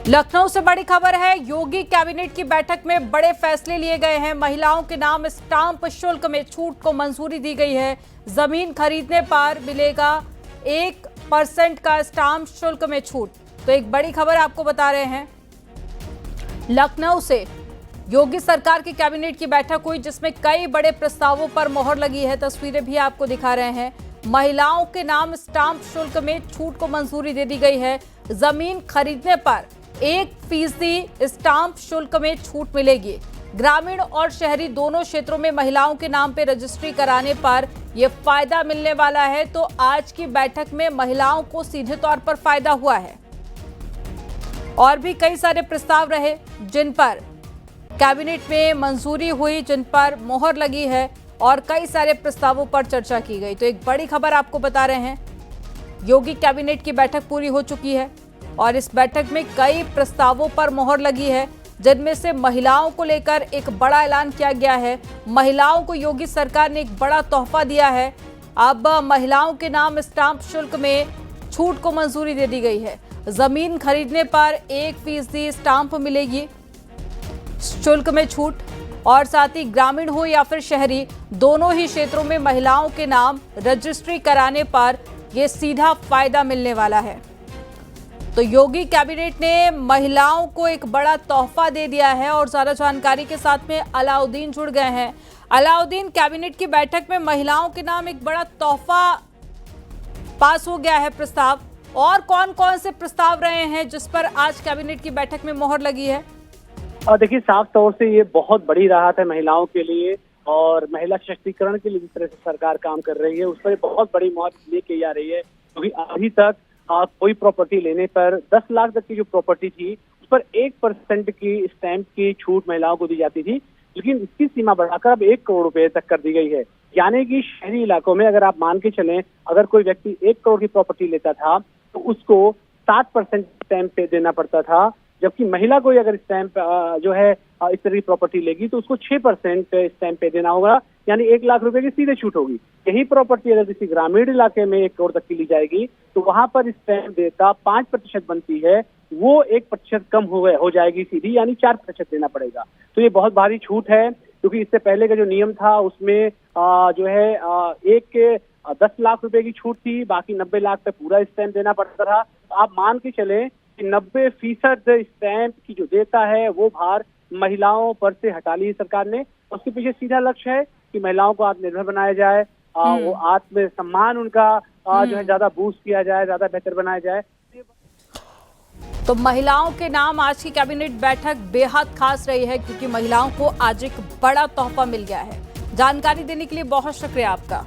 लखनऊ से बड़ी खबर है। योगी कैबिनेट की बैठक में बड़े फैसले लिए गए हैं। महिलाओं के नाम स्टाम्प शुल्क में छूट को मंजूरी दी गई है। जमीन खरीदने पर मिलेगा 1% का स्टाम्प शुल्क में छूट। तो एक बड़ी खबर आपको बता रहे हैं। लखनऊ से योगी सरकार की कैबिनेट की बैठक हुई, जिसमें कई बड़े प्रस्तावों पर मोहर लगी है। तस्वीरें भी आपको दिखा रहे हैं। महिलाओं के नाम स्टाम्प शुल्क में छूट को मंजूरी दे दी गई है। जमीन खरीदने पर 1% स्टाम्प शुल्क में छूट मिलेगी। ग्रामीण और शहरी दोनों क्षेत्रों में महिलाओं के नाम पर रजिस्ट्री कराने पर यह फायदा मिलने वाला है। तो आज की बैठक में महिलाओं को सीधे तौर पर फायदा हुआ है। और भी कई सारे प्रस्ताव रहे जिन पर कैबिनेट में मंजूरी हुई, जिन पर मोहर लगी है, और कई सारे प्रस्तावों पर चर्चा की गई। तो एक बड़ी खबर आपको बता रहे हैं। योगी कैबिनेट की बैठक पूरी हो चुकी है और इस बैठक में कई प्रस्तावों पर मोहर लगी है, जिनमें से महिलाओं को लेकर एक बड़ा ऐलान किया गया है। महिलाओं को योगी सरकार ने एक बड़ा तोहफा दिया है। अब महिलाओं के नाम स्टाम्प शुल्क में छूट को मंजूरी दे दी गई है। जमीन खरीदने पर 1% स्टाम्प मिलेगी शुल्क में छूट, और साथ ही ग्रामीण हो या फिर शहरी, दोनों ही क्षेत्रों में महिलाओं के नाम रजिस्ट्री कराने पर यह सीधा फायदा मिलने वाला है। तो योगी कैबिनेट ने महिलाओं को एक बड़ा तोहफा दे दिया है। और ज्यादा जानकारी के साथ में अलाउद्दीन जुड़ गए हैं। अलाउद्दीन, कैबिनेट की बैठक में महिलाओं के नाम एक बड़ा तोहफा पास हो गया है प्रस्ताव, और कौन कौन से प्रस्ताव रहे हैं जिस पर आज कैबिनेट की बैठक में मोहर लगी है? देखिए, साफ तौर से ये बहुत बड़ी राहत है महिलाओं के लिए और महिला सशक्तिकरण के लिए जिस तरह से सरकार काम कर रही है, उस पर बहुत बड़ी मोहर इसलिए की जा रही है क्योंकि अभी तक कोई प्रॉपर्टी लेने पर 10 लाख तक की जो प्रॉपर्टी थी उस पर 1% की स्टैंप की छूट महिलाओं को दी जाती थी, लेकिन इसकी सीमा बढ़ाकर अब 1 करोड़ रुपए तक कर दी गई है। यानी कि शहरी इलाकों में अगर आप मान के चलें, अगर कोई व्यक्ति 1 करोड़ की प्रॉपर्टी लेता था तो उसको 7% स्टैंप पे देना पड़ता था, जबकि महिला कोई अगर स्टैंप जो है इस तरह की प्रॉपर्टी लेगी तो उसको 6% स्टैंप पे देना होगा, यानी 1 लाख रुपए की सीधे छूट होगी। यही प्रॉपर्टी अगर किसी ग्रामीण इलाके में 1 करोड़ तक की ली जाएगी तो वहां पर स्टैंप देता 5% बनती है, वो 1% कम हो जाएगी सीधी, यानी 4% देना पड़ेगा। तो ये बहुत भारी छूट है, क्योंकि इससे पहले का जो नियम था उसमें जो है 10 लाख रुपए की छूट थी, बाकी 90 लाख पे पूरा स्टैंप देना पड़ता था। तो आप मान के चलें कि 90% स्टैंप की जो देता है वो भार महिलाओं पर से हटा ली सरकार ने। उसके पीछे सीधा लक्ष्य है कि महिलाओं को आत्मनिर्भर बनाया जाए, वो आत्मसम्मान उनका जो है ज्यादा बूस्ट किया जाए, ज्यादा बेहतर बनाया जाए। तो महिलाओं के नाम आज की कैबिनेट बैठक बेहद खास रही है, क्योंकि महिलाओं को आज एक बड़ा तोहफा मिल गया है। जानकारी देने के लिए बहुत शुक्रिया आपका।